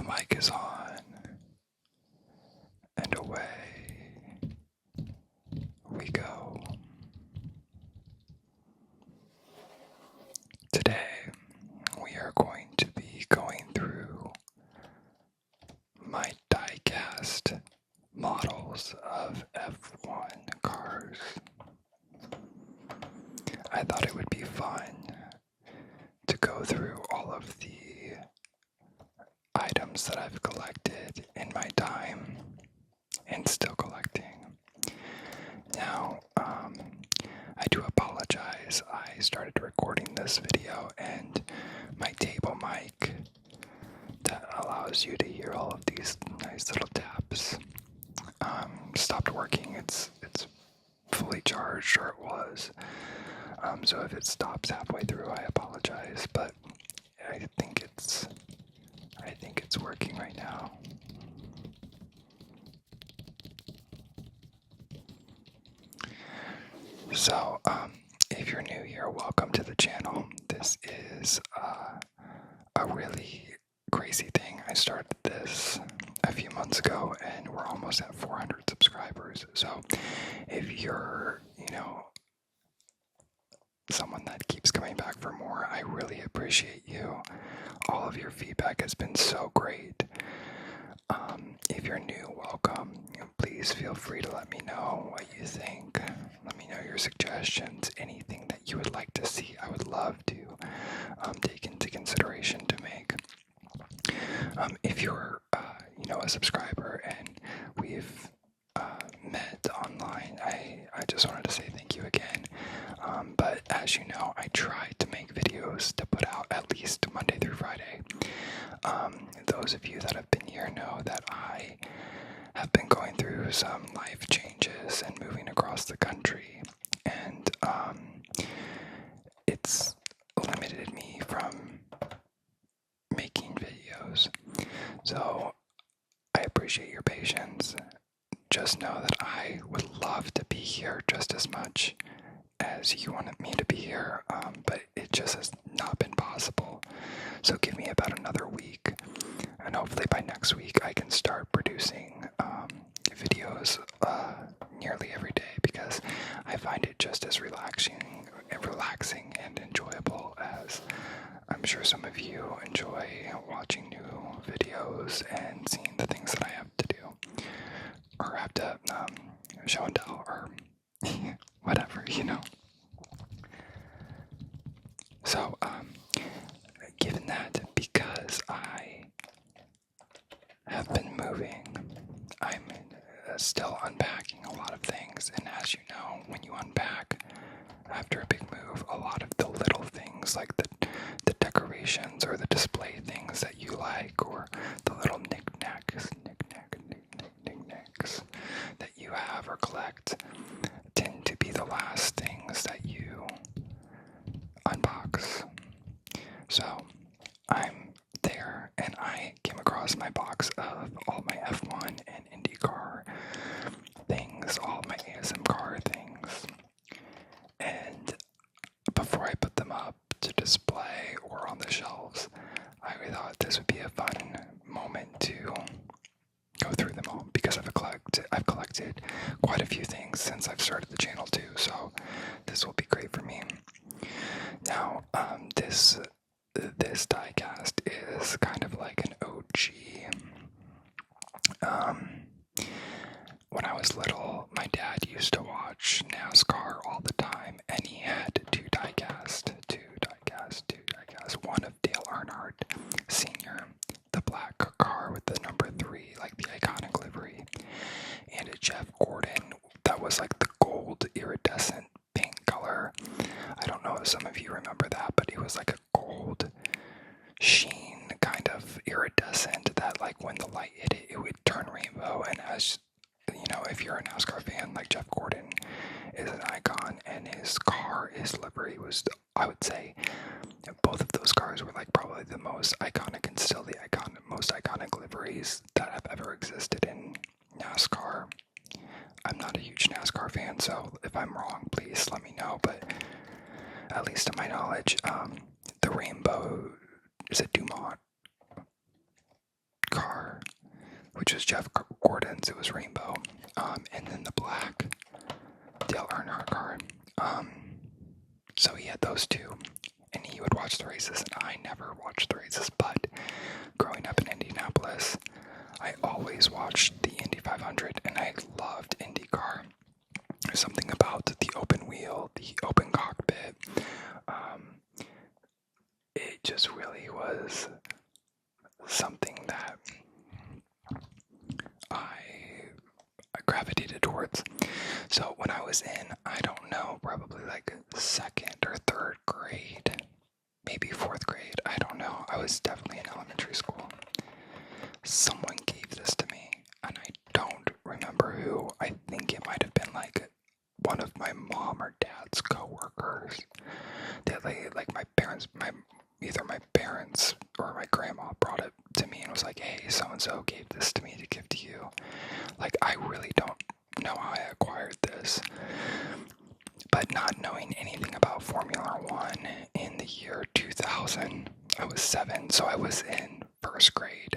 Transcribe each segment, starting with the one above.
The mic is on, and away we go. Today, we are going to be going through my diecast models of F1 cars. I thought it would be fun to go through all of the items that I've collected in my time and still collecting. Now, I do apologize. I started recording this video and my table mic that allows you to hear all of these nice little taps stopped working. It's fully charged, or it was. So if it stops halfway through, I apologize, but I think it's working right now. So, if you're new here, welcome to the channel. This is a really crazy thing. I started this a few months ago, and we're almost at 400 subscribers. So, if you're, someone that keeps coming back for more, I really appreciate you. All of your feedback has been so great. If you're new, welcome. Please feel free to let me know what you think. Let me know your suggestions, anything that you would like to see. I would love to take into consideration to make. If you're, a subscriber and we've met online, I just wanted to say thank you again. But as you know, I try to make videos to put out at least Monday through Friday. Those of you that have been here know that I have been going through some life changes and moving across the country, and it's limited me from making videos. So I appreciate your patience. Just know that I would love to be here just as much as you wanted me to be here, but it just has not been possible. So give me about another week, and hopefully by next week I can start producing videos nearly every day, because I find it just as relaxing and enjoyable as I'm sure some of you enjoy watching new videos and seeing the things that I have to do, or have to show and tell, or whatever, So, given that, because I have been moving, I'm still unpacking a lot of things, and as you know, when you unpack after a big move, a lot of the little things, like the decorations or the display things that you like, or the little knickknacks that you have or collect, tend to be the last things that you unbox. So I'm there, and I came across my box of all my F1 and IndyCar things, all my ASMcaR things, and before I put them up to display or on the shelves, I thought this would be a fun moment to go through them all, because I've collected quite a few things since I've started the channel too, so this will be great for me. Now, this diecast is kind of like an OG. When I was little, my dad used to watch NASCAR all the time, and he had two diecast. One of Dale Earnhardt Sr., the black car with the number 3, like the iconic livery, and a Jeff Gordon that was like the gold iridescent pink color. I don't know if some of you remember that, but it was like a gold sheen, kind of iridescent, that like when the light hit it, it would turn rainbow. And as you know, if you're a NASCAR fan, like Jeff Gordon is an icon, and his livery was, I would say, both of those cars were like probably the most iconic and still the most iconic liveries that have ever existed in NASCAR. I'm not a huge NASCAR fan, so if I'm wrong, please let me know, but at least to my knowledge, the rainbow, is it Dumont? car, which was Jeff Gordon's. It was rainbow. And then the black Dale Earnhardt car. So he had those two, and he would watch the races, and I never watched the races, but growing up in Indianapolis, I always watched the Indy 500, and I loved IndyCar. There's something about the open wheel, the open cockpit. It just really was something that I gravitated towards. So when I was in, I don't know, probably like 2nd or 3rd grade, maybe 4th grade, I don't know. I was definitely in elementary school. Someone gave this to me, and I don't remember who. I think it might have been like one of my mom or dad's coworkers. That like my parents, either my parents or my grandma brought it to me and was like, "Hey, so and so gave this to me to give to you." Like, I really don't know how I acquired this, but not knowing anything about Formula One in the year 2000, I was 7, so I was in 1st grade.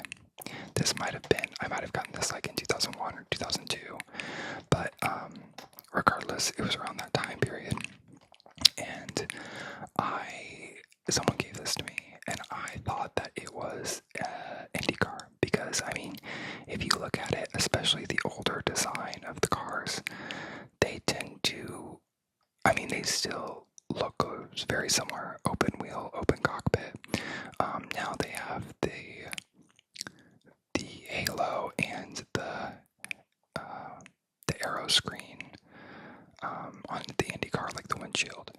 This might have been, I might have gotten this like in 2001 or 2002, but regardless, it was around that time period, and someone gave this to me, and I thought that it was IndyCar, because, I mean, if you look at it, especially the older design of the cars, they tend to, I mean, they still look very similar, open wheel, open cockpit. Now they have the halo and the aero screen on the IndyCar, like the windshield.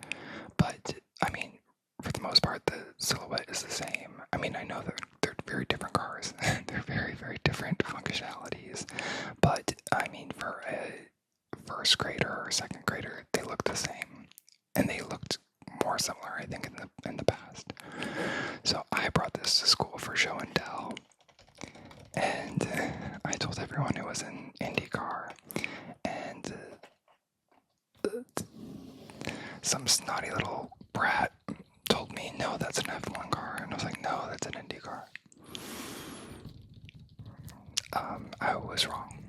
But, I mean, for the most part, the silhouette is the same. I mean, I know that they're very different cars. They're very, very different functionalities. But, I mean, for a 1st grader or 2nd grader, they look the same. And they looked more similar, I think, in the past. So I brought this to school for show and tell. And I told everyone it was an IndyCar. And some snotty little brat told me, "No, that's an F1 car." And I was like, "No, that's an Indy car." I was wrong.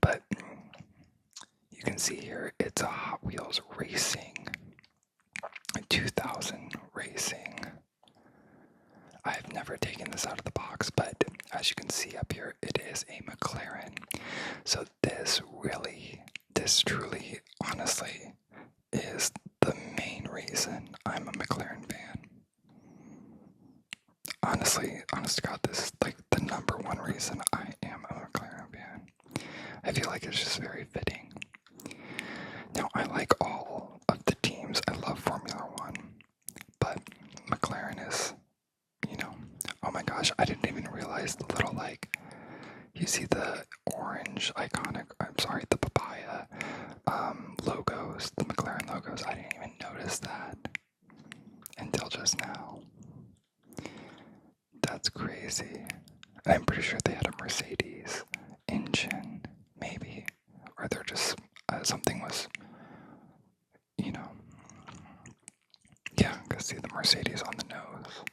But you can see here, it's a Hot Wheels Racing, 2000 Racing. I've never taken this out of the box, but as you can see up here, it is a McLaren. So this truly, honestly, is the main reason I'm a McLaren fan. Honestly, honest to God, this is like the number one reason I am a McLaren fan. I feel like it's just very fitting. Now, I like all of the teams. I love Formula One, but McLaren is, oh my gosh, I didn't even realize the little, you see the orange the papaya logos, the McLaren logos. I didn't even notice that until just now. That's crazy. And I'm pretty sure they had a Mercedes engine, maybe, or they're just, something was, yeah, I can see the Mercedes on the nose.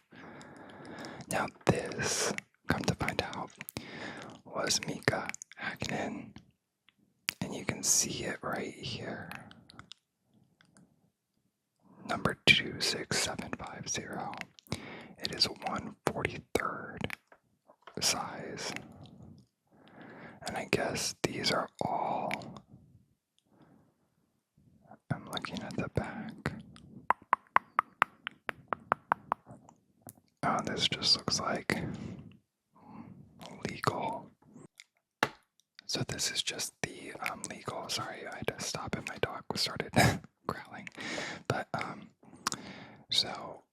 Now this, come to find out, was Mika Hakkinen, and you can see it right here. Number 26750. It is 1/43rd size. And I guess these are all, I'm looking at the back. Oh, this just looks like legal. So this is just the legal. Sorry, I had to stop if my dog started growling. But so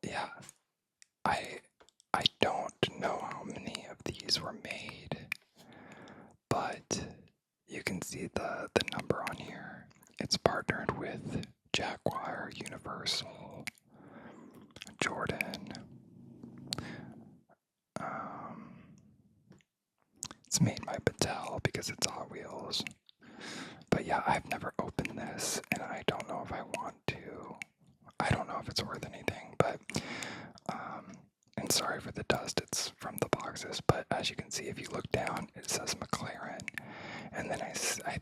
yeah, I don't know how many of these were made, but you can see the number on here. It's partnered with Jaguar, Universal, Jordan. It's made by Patel because it's Hot Wheels. But yeah, I've never opened this, and I don't know if I want to. I don't know if it's worth anything, but and Sorry for the dust, it's from the boxes, but as you can see, if you look down, it says McLaren, and then I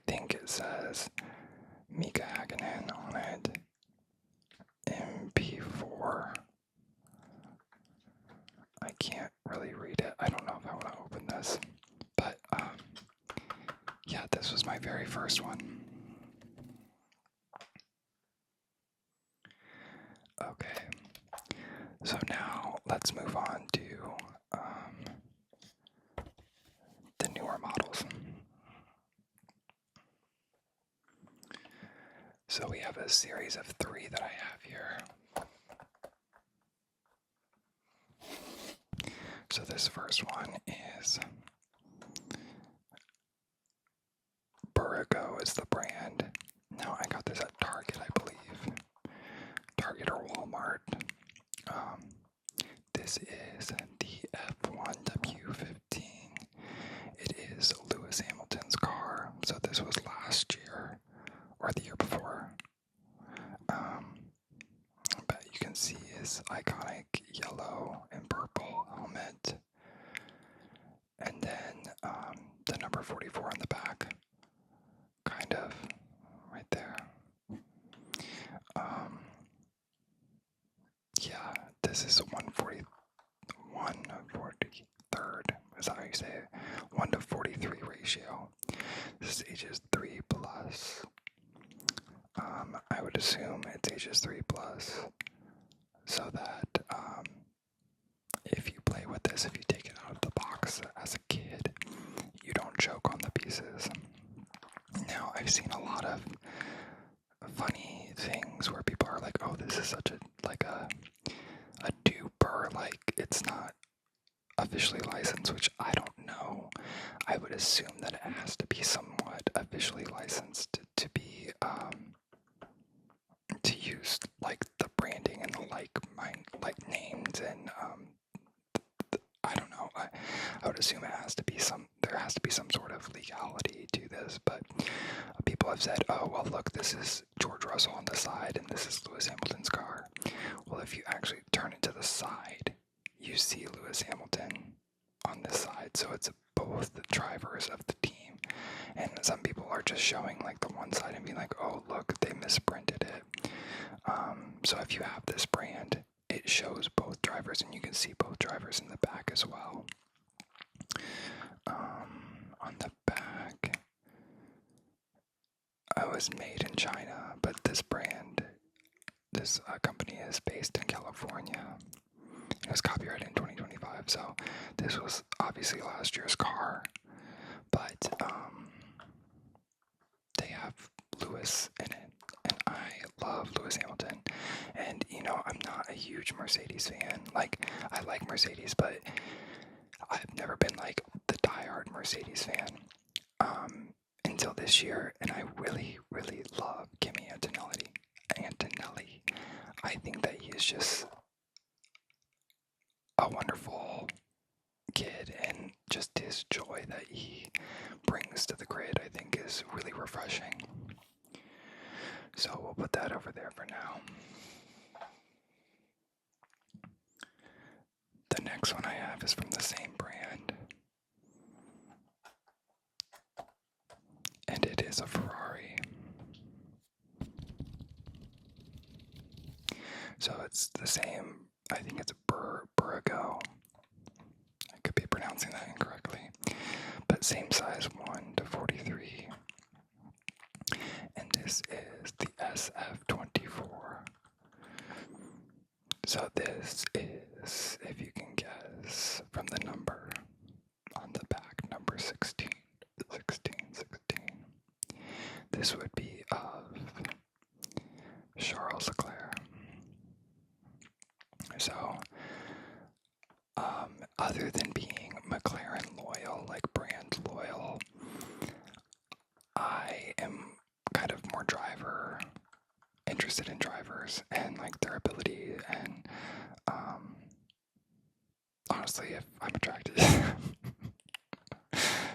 think it says Mika Hakkinen on it. MP4. I can't really read it. I don't know if I want to open this, but yeah, this was my very first one. Okay, so now let's move on to the newer models. So we have a series of 3 that I have here. So this first one is Burago is the brand. Now I got this at Target, I believe. Target or Walmart. This is the F1W15. It is Lewis Hamilton's car. So this was last year or the year before. But you can see his iconic yellow and purple helmet. And then the number 44 on the back. Kind of right there. Yeah, this is a 143rd. Is that how you say it? 1:43 ratio. This is ages 3 plus. I would assume it's ages 3 plus, so that if you play with this, if you take it out of the box as a kid, you don't choke on the pieces. Now, I've seen a lot of funny things where people are like, "Oh, this is such a duper, like it's not officially licensed," which I don't know. I would assume that it has to be somewhat officially licensed to be to use like the branding and the like names and I don't know. I would assume there has to be some sort of legality to this, but people have said, "Oh, well, look, this is George Russell on the side, and this is Lewis Hamilton's car." Well, if you actually turn it to the side, you see Lewis Hamilton on this side, so it's both the drivers of the team. And some people are just showing like the one side and being like, "Oh, look, they misprinted it." So if you have this brand, it shows both drivers, and you can see both drivers in the back as well. On the back, it was made in China, but this brand, this company is based in California. It was copyrighted in 2025, so this was obviously last year's car, but they have Lewis in it, and I love Lewis Hamilton. And you know, I'm not a huge Mercedes fan. Like, I like Mercedes, but I've never been like the diehard Mercedes fan until this year, and I really, really love Kimi Antonelli. I think that he is just a wonderful kid, and just his joy that he brings to the grid, I think, is really refreshing. So we'll put that over there for now. The next one I have is from the same brand, and it is a Ferrari. So it's the same, I think it's a Burago. I could be pronouncing that incorrectly, but same size 1:43. And this is the SF24. So this is, if you can guess from the number on the back, number 16. This would be of Charles Leclerc. So, other than being McLaren loyal, like brand loyal, I am kind of more interested in drivers and like their ability, and honestly, if I'm attracted.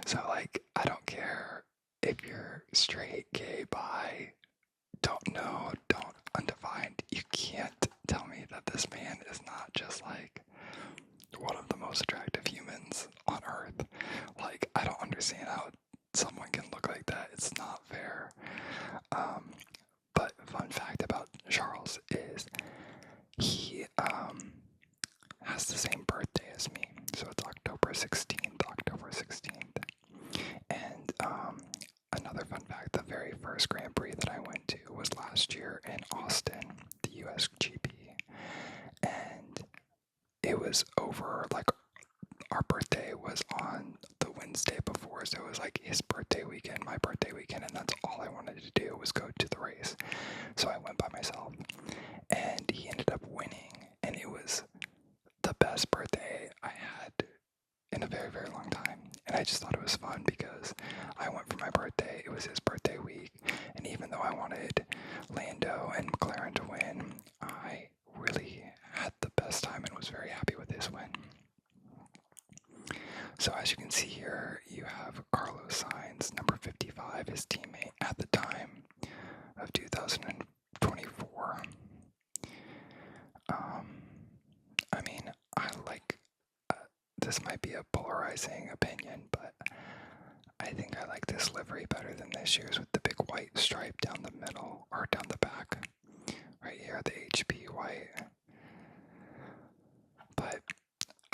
So like, I don't care if you're straight, gay, bi, don't undefined. You can't tell me that this man is not just like one of the most attractive humans on earth. Like, I don't understand how someone can look like that. It's not fair. But fun fact about Charles is he has the same birthday as me. So it's October 16th. And another fun fact, the very first Grand Prix that I went to was last year in Austin, the USGP. And it was over, like, our birthday was on the Wednesday before, so it was like his birthday weekend, my birthday weekend, and that's all I wanted to do was go to the race. So I went by myself, and he ended up winning, and it was the best birthday I had in a very, very long time. And I just thought it was fun because I went for my birthday, it was his birthday week, and even though I wanted Lando and McLaren to win, I really had the best time and was very happy with his win. So as you can see here, you have Carlos Sainz, number 55, his teammate at the time of 2024. I mean, I like, this might be a polarizing opinion, but I think I like this livery better than this year's with the big white stripe down the middle, or down the back, right here, the HP white. But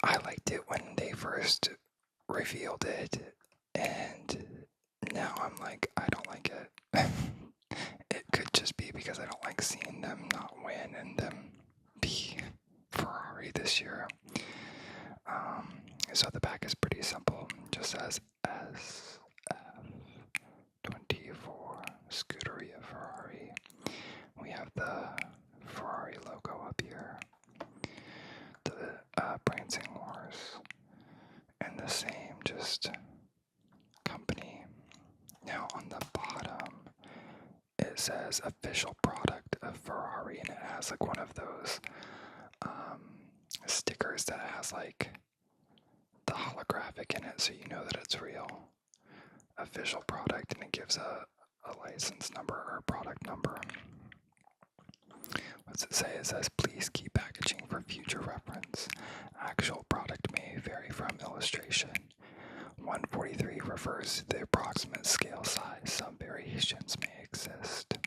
I liked it when they first revealed it, and now I'm like, I don't like it. It could just be because I don't like seeing them not win and them be Ferrari this year. So the back is pretty simple, just says SF24 Scuderia Ferrari. We have the Ferrari logo up here, the Prancing Horse, and the same just company. Now on the bottom it says official product of Ferrari, and it has like one of those stickers that has like the holographic in it, so you know that it's real. Official product, and it gives a license number or product number. What's it say? It says, please keep packaging for future reference. Actual product may vary from illustration. 143 refers to the approximate scale size. Some variations may exist.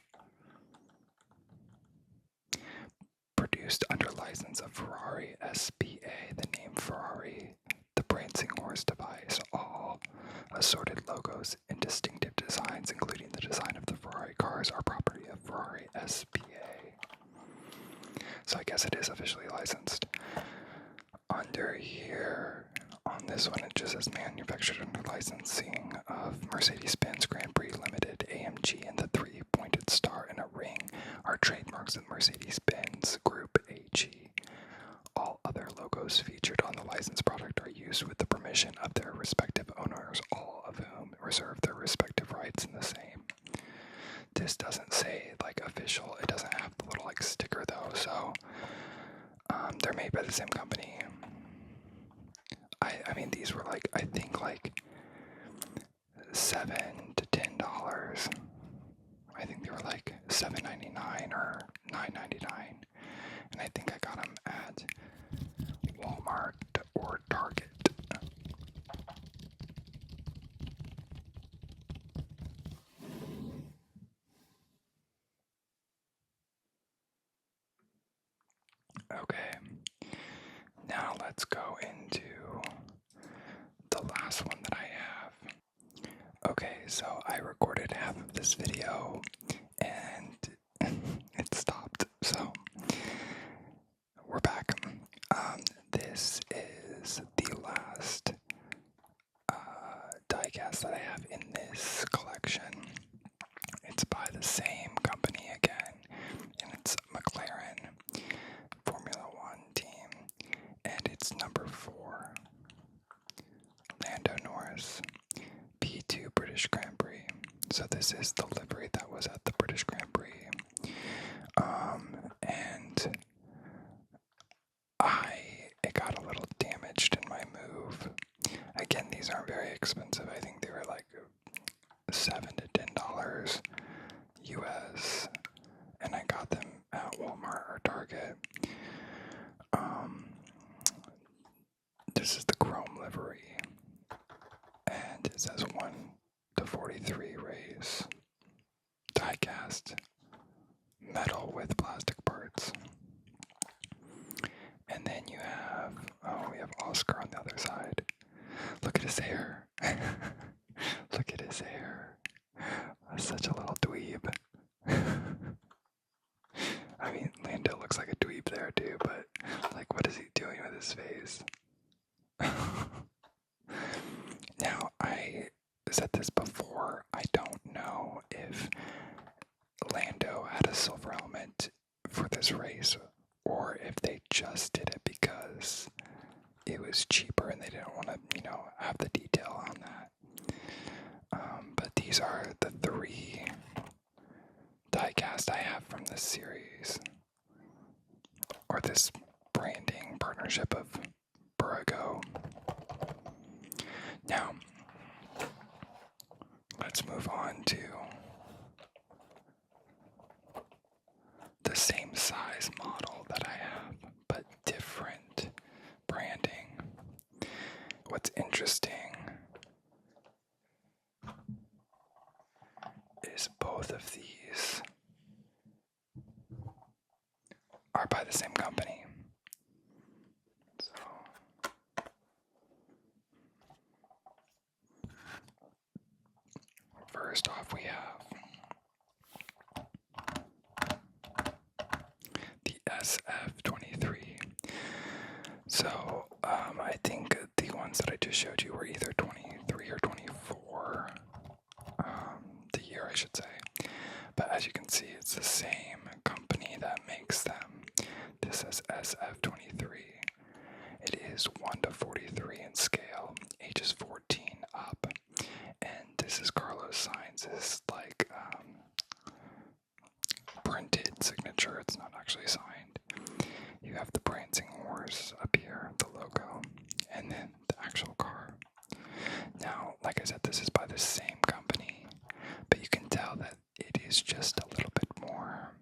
Produced under license of Ferrari SPA, the name Ferrari, the Prancing Horse device, all assorted logos and distinctive designs, including the design of the Ferrari cars, are property of Ferrari SPA. So I guess it is officially licensed. Under here, on this one, it just says manufactured under licensing of Mercedes-Benz Grand Prix Limited, AMG, and the three-pointed star in a ring are trademarks of Mercedes-Benz Group AG. All other logos featured on the licensed product are used with the permission of their respective owners, all of whom reserve their respective rights in the same. This doesn't say like official, it doesn't have the little like sticker though, so they're made by the same company. I mean, these were like, I think like $7 to $10. I think they were like $7.99 or $9.99, and I think I got them at Walmart or Target. Okay, now let's go into the last one that I have. Okay, so I recorded half of this video and it stopped, so we're back. This is the last diecast that I have in this collection. It's by the same company again, and it's McLaren Formula One team, and it's number 4, Lando Norris, P2 British Grand Prix. So this is the livery that was at the British Grand Prix. And it got a little damaged in my move. Again, these aren't very expensive. I think they were like $7 to $10 US, and I got them at Walmart or Target. This is the chrome livery, and it says 1-43 race, diecast, metal with plastic parts. And then you have, we have Oscar on the other side. Look at his hair. Look at his hair. Such a little dweeb. I mean, Lando looks like a dweeb there too, but like, what is he doing with his face? Now, I said this before, I don't know if Lando had a silver helmet for this race, or if they just did it because it was cheaper and they didn't want to, have the detail on that. But these are the 3 diecast I have from this series, or this branding partnership of Burago. Now, let's move on to the same size model that I have, but different branding. What's interesting is both of these are by the same company. So, first off, we have the SF23. So, I think the ones that I just showed you were either 23 or 24, the year I should say. But as you can see, it's the same company that makes them. This is SF23. It is 1-43 in scale, ages 14 up. And this is Carlos Sainz's printed signature. It's not actually signed. You have the prancing horse up here, the logo, and then the actual car. Now, like I said, this is by the same company, but you can tell that it is just a little bit more,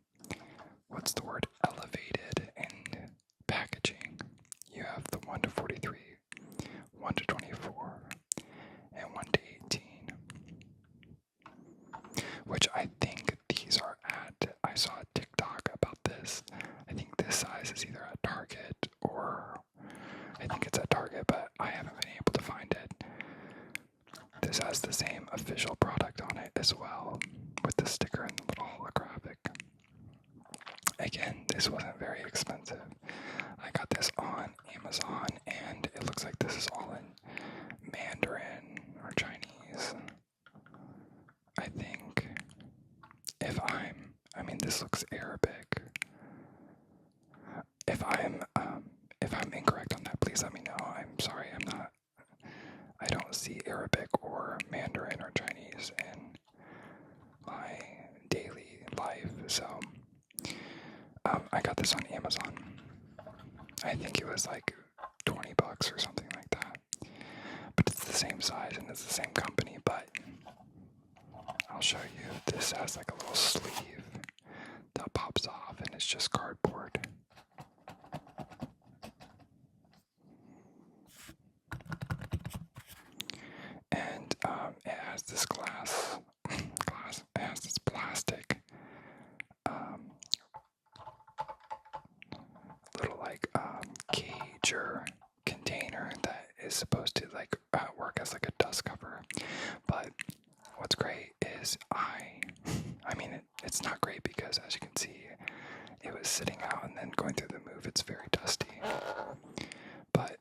elevated in packaging. You have the 1-43, 1-24, and 1-18, which I think these are I saw a TikTok about this. I think this size is either at Target or I think it's at Target, but I haven't been able to find it. This has the same official product on it as well, with the sticker and the little holographic. Again, this wasn't very expensive. I got this on Amazon, and it looks like this is all in Mandarin or Chinese. I think this looks Arabic. If I'm incorrect on that, please let me know. I'm sorry, I don't see Arabic or Mandarin or Chinese in my daily life, so I got this on Amazon. I think it was like $20 or something like that. But it's the same size and it's the same company, but I'll show you. This has like a little sleeve that pops off and it's just cardboard. And it has this it has this plastic little cage or container that is supposed to work as like a dust cover. But what's great is it's not great because, as you can see, it was sitting out and then going through the move, it's very dusty. But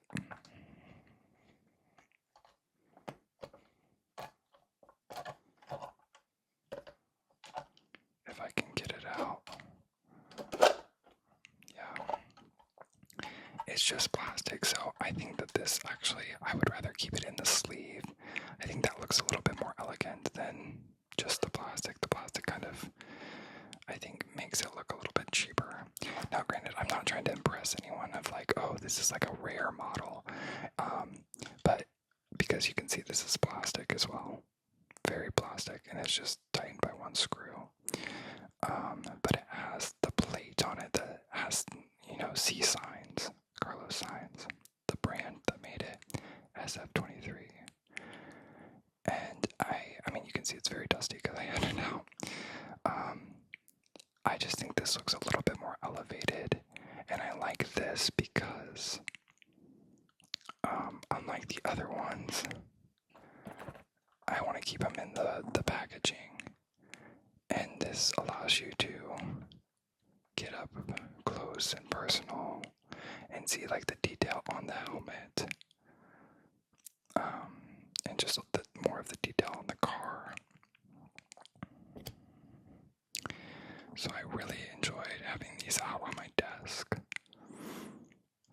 if I can get it out, yeah, it's just plastic. So I think that this I would rather keep it in the sleeve. I think that looks a little bit more elegant than just the plastic. The plastic kind of, I think, makes it look a little bit cheaper. Now, granted, I'm not trying to impress anyone of oh, this is like a rare model. But because you can see this is plastic as well. Very plastic, and it's just tightened by one screw. But it has the plate on it that has, C signs, Carlos signs, the brand that made it. the other ones, I want to keep them in the packaging, and this allows you to get up close and personal and see like the detail on the helmet, and just more of the detail on the car. So I really enjoyed having these out on my desk.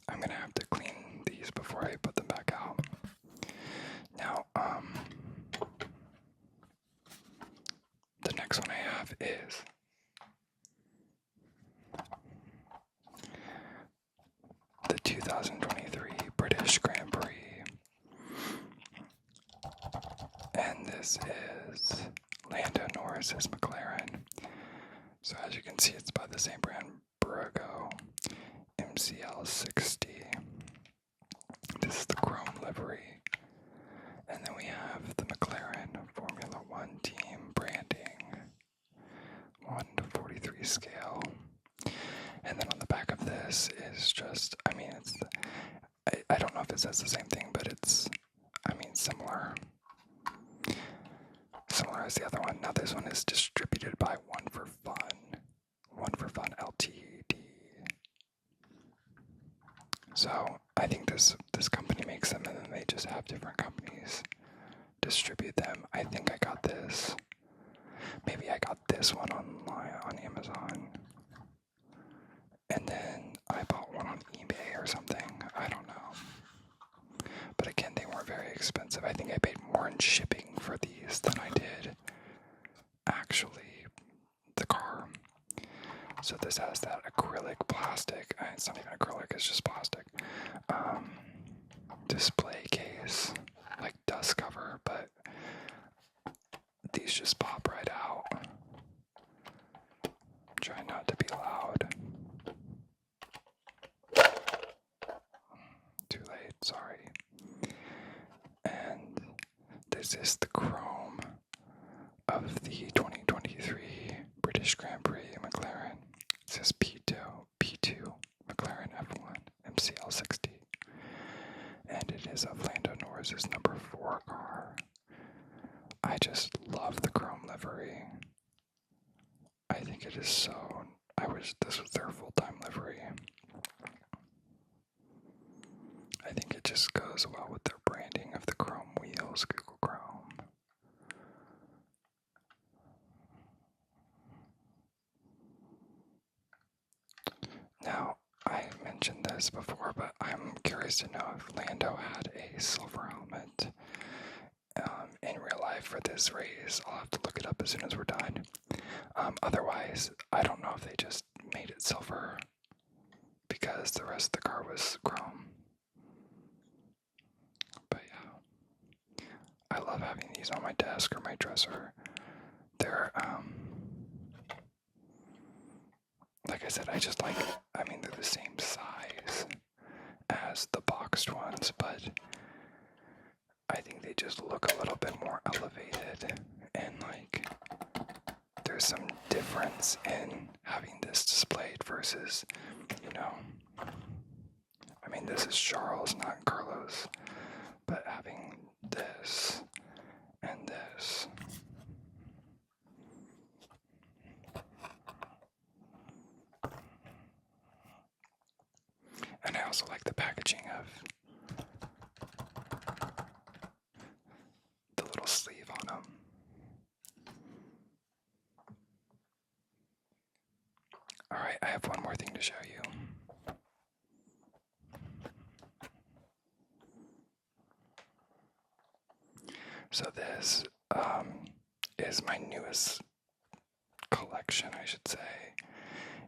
I'm gonna have to clean these before I put them back out. Now, the next one I have is the 2023 British Grand Prix. And this is Lando Norris's McLaren. So as you can see, it's by the same brand, Burago MCL60. This is the chrome livery. And then we have the McLaren Formula One team branding, 1:43 scale. And then on the back of this is just, I don't know if it says the same thing, but it's, similar as the other one. Now this one is distributed by One for Fun Ltd. So I think this company makes them, and then they just have different companies distribute them. I think I got this. Maybe I got this one online on Amazon, and then I bought one on eBay or something. I don't know. But again, they weren't very expensive. I think I paid more in shipping for these than I did actually the car. So this has that acrylic plastic. It's not even acrylic, it's just plastic. Display case, like dust cover, but these just pop right out. Try not to be loud. Too late, sorry. And this is the chrome of the 2023 British Grand Prix McLaren. It says P2 McLaren F1 MCL60. And it is of Lando Norris's number 4 car. I just love the chrome livery. I think it is so, this was their full-time livery. I think it just goes well with their branding of the chrome wheels, Google Chrome. Now, I mentioned this before, but I'm curious to know if Lando had a silver helmet in real life for this race. I'll have to look it up as soon as we're done. Otherwise, I don't know if they just made it silver because the rest of the car was chrome. But yeah, I love having these on my desk or my dresser. They're, like I said, they're the same size as the boxed ones, but I think they just look a little bit more elevated, and there's some difference in having this displayed versus, this is Charles, not Carlos, but having this and this. And I also like the packaging of the little sleeve on them. Alright, I have one more thing to show you. So this is my newest collection, I should say,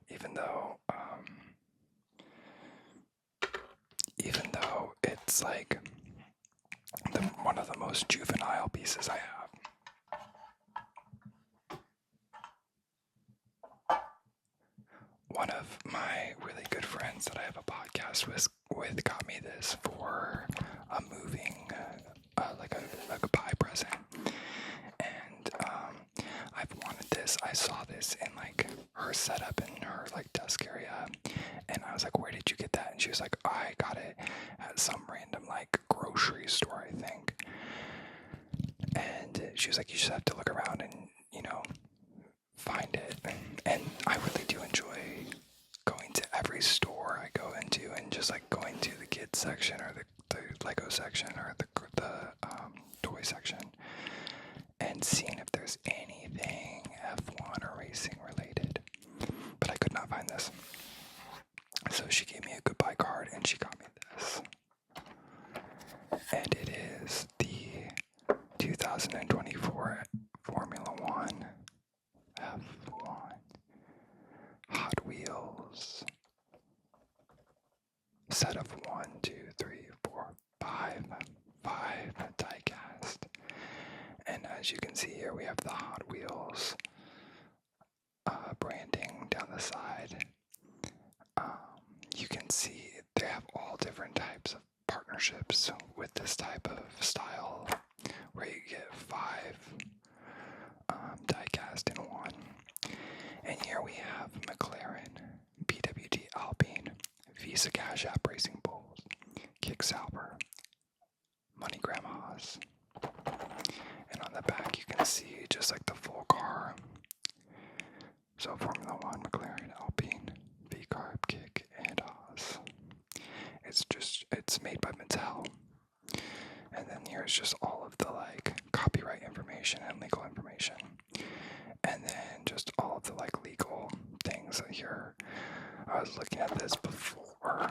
even though it's one of the most juvenile pieces I have. One of my really good friends that I have a podcast with got me this for a moving, like a goodbye present. And I've wanted this. I saw this in her setup in her desk area, and I was like, "Where did you get that?" And she was like, "I I got it at some random like grocery store, I think. And she was like, you just have to look around and, you know, find it. And I really do enjoy going to every store I go into and just like going to the kids section or the Lego section or the toy section and seeing if there's anything F1 or racing related. But I could not find this. So she gave me a goodbye card and she got me this. And it is the 2024 Formula One F1 Hot Wheels set of 1, 2, 3, 4, 5 diecast. And as you can see here, we have the Hot Wheels branding down the side. You can see they have all different types of partnerships with this type of style, where you get 5 diecast in one. And here we have McLaren, BWT Alpine, Visa Cash App Racing Bulls, Kick Sauber, MoneyGram Haas. And on the back you can see just like the full car. So Formula One, McLaren, Alpine, V-Carb, Kick, and Haas. It's made by Mattel. And then here's just all of the like copyright information and legal information. And then just all of the like legal things here. I was looking at this before.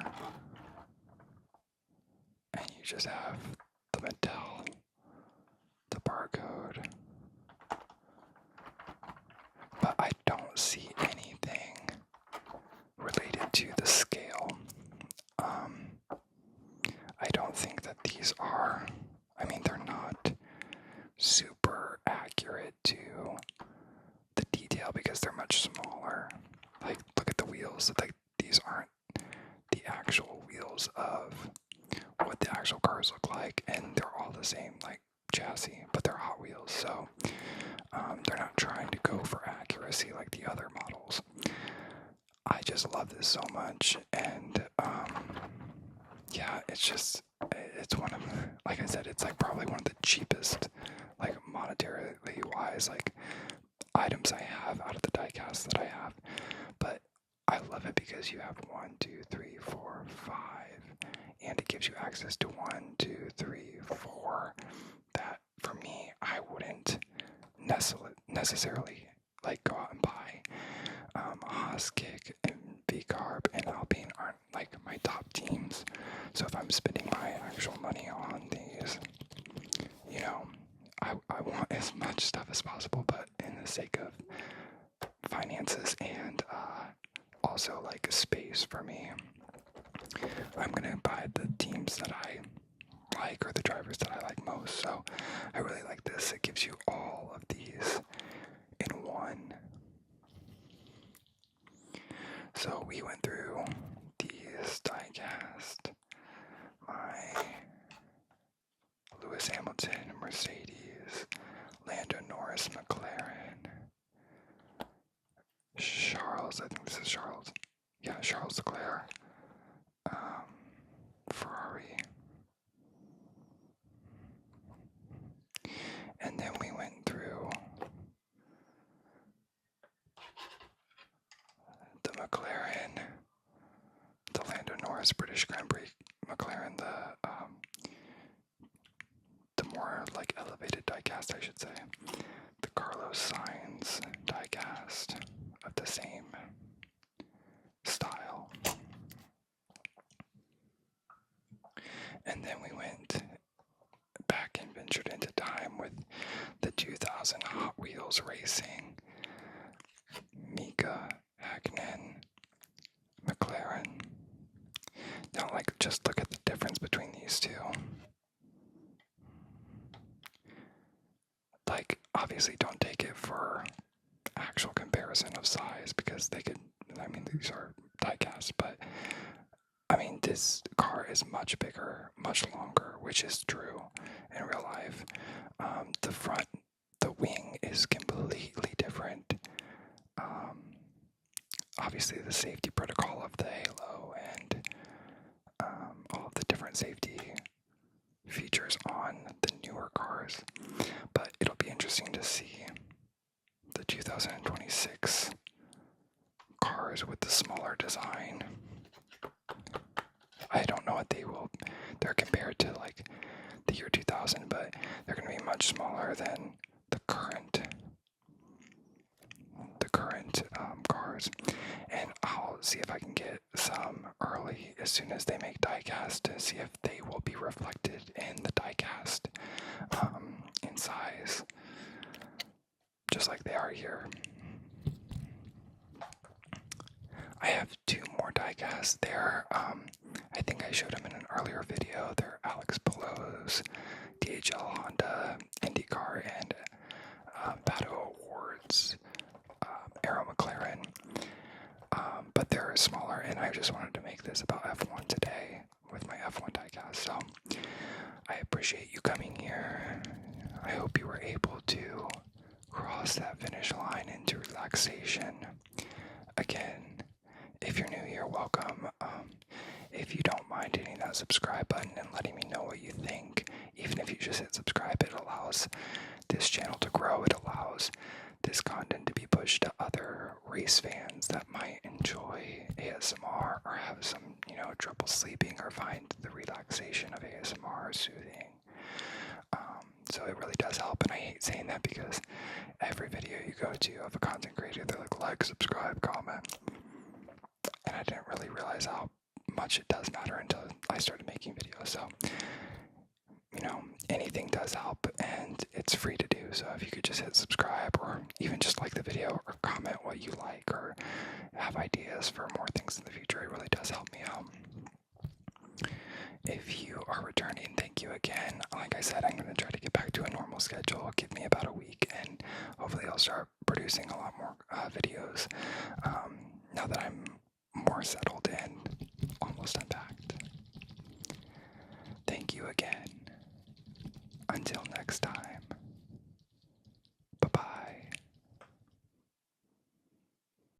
And you just have the Mattel, the barcode. But I don't see anything related to the scale. I don't think that these are, they're not super accurate to the detail because they're much smaller. Like, look at the wheels. Like, these aren't the actual wheels of what the actual cars look like, and they're all the same, like, chassis, but they're Hot Wheels, so they're not trying to go for accuracy like the other models. I just love this so much, and yeah, it's one of, like I said, it's like probably one of the cheapest, like monetarily wise, like items I have out of the diecast that I have. But I love it because you have 1, 2, 3, 4, 5, and it gives you access to 1, 2, 3, 4. That for me, I wouldn't necessarily like go out and buy. Haas, Kick, and V-Carb and Alpine aren't like my top teams. So if I'm spending my actual money on these, you know, I want as much stuff as possible, but in the sake of finances and also like space for me, I'm gonna buy the teams that I like or the drivers that I like most. So I really like this. It gives you all of these in one. So we went through these diecast. My Lewis Hamilton, Mercedes, Lando Norris, McLaren, Charles, I think this is Charles. Yeah, Charles Leclerc, Ferrari. And then we went through the McLaren, the Lando Norris British Grand Prix McLaren, the more like elevated diecast, I should say, the Carlos Sainz diecast of the same style. And then we went back and ventured into time with the 2000 Hot Wheels Racing, Mika Hakkinen, McLaren. Now, like, just look at the difference between these two. Like, obviously don't take it for actual comparison of size because they could, these are diecast, but this car is much bigger, much longer, which is true in real life. The wing is completely different. Obviously the safety protocol of the halo and all of the different safety features on the newer cars. But it'll be interesting to see the 2026 cars with the smaller design. I don't know what they're compared to like the year 2000, but they're going to be much smaller than the current cars. And I'll see if I can get some early as soon as they make diecast to see if they will be reflected in the diecast in size, just like they are here. I have 2 more diecasts there. I think I showed them in an earlier video. They're Alex Pallou's DHL Honda IndyCar and Pato Awards Aero McLaren. But they're smaller, and I just wanted to make this about F1 today with my F1 diecast. So I appreciate you coming here. I hope you were able to cross that finish line into relaxation. Again, if you're new here, welcome. If you don't mind hitting that subscribe button and letting me know what you think, even if you just hit subscribe, it allows this channel to grow. It allows this content to be pushed to other race fans that might enjoy ASMR or have some, trouble sleeping or find the relaxation of ASMR soothing. So it really does help, and I hate saying that because every video you go to of a content creator, they're like, subscribe, comment. And I didn't really realize how much it does matter until I started making videos. So, anything does help, and it's free to do. So if you could just hit subscribe, or even just like the video, or comment what you like, or have ideas for more things in the future, it really does help me out. If you are returning, thank you again. Like I said, I'm going to try to get back to a normal schedule. Give me about a week, and hopefully I'll start producing a lot more videos now that I'm more settled and almost unpacked.